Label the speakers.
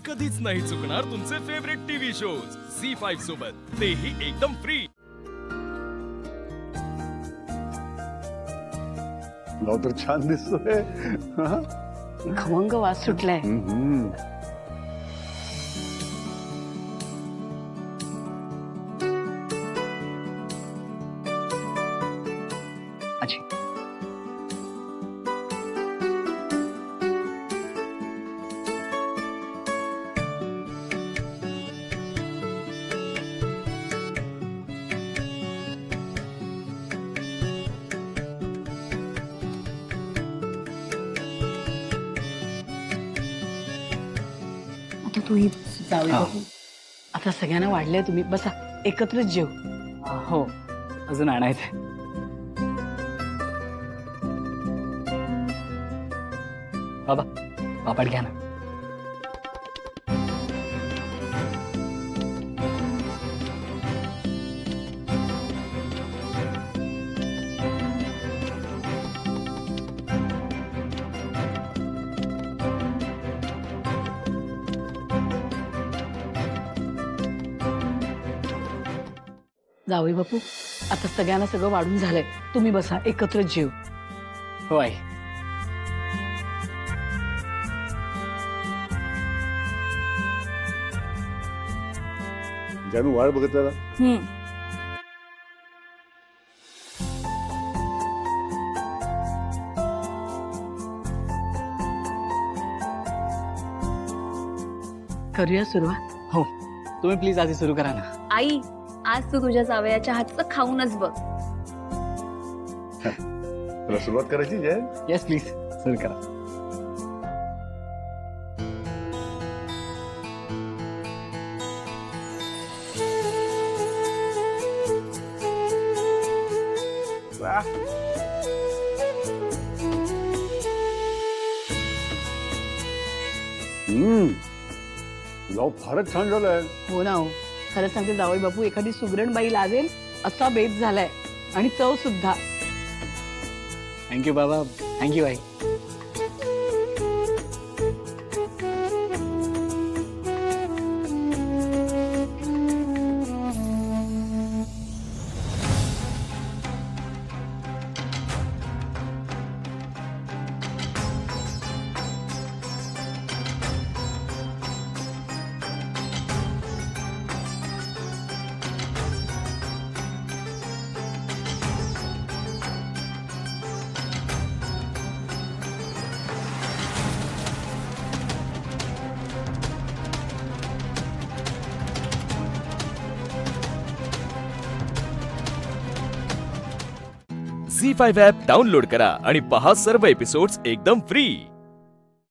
Speaker 1: कधीच नाही चुकणार तुमचे फेवरेट टीव्ही शोज झी5 सोबत, तेही एकदम फ्री।
Speaker 2: गाव तर छान दिसतोय।
Speaker 3: खमंग वास सुटलाय।
Speaker 4: आजी,
Speaker 3: आता तूही जावे बघू। आता सगळ्यांना वाढलंय, तुम्ही बसा एकत्रच जेव।
Speaker 4: हो अजून आणायचंय। बाबा पापड घ्या ना।
Speaker 3: जावे बापू, आता सगळ्यांना सगळं वाढून झालंय, तुम्ही बसा एकत्रच जेव।
Speaker 4: हो आई।
Speaker 2: जानू वाळ बघत जरा।
Speaker 3: करूया सुरुवात।
Speaker 4: हो तुम्ही प्लीज आधी सुरू करा ना।
Speaker 5: आई, आज तू तुझ्या जावयाच्या हातचं खाऊनच बघ।
Speaker 2: तुला सुरुवात करायची जय?
Speaker 4: येस प्लीज सुरू करा।
Speaker 2: गाव फारच छान झालंय।
Speaker 3: हो ना हो, खरं सांगते जावई बापू, एखादी सुगरण बाई लाजेल असा बेत झालाय, आणि चव सुद्धा।
Speaker 4: थँक्यू बाबा, थँक्यू आई।
Speaker 1: झी5 ॲप डाउनलोड करा आणि पहा सर्व एपिसोड्स एकदम फ्री।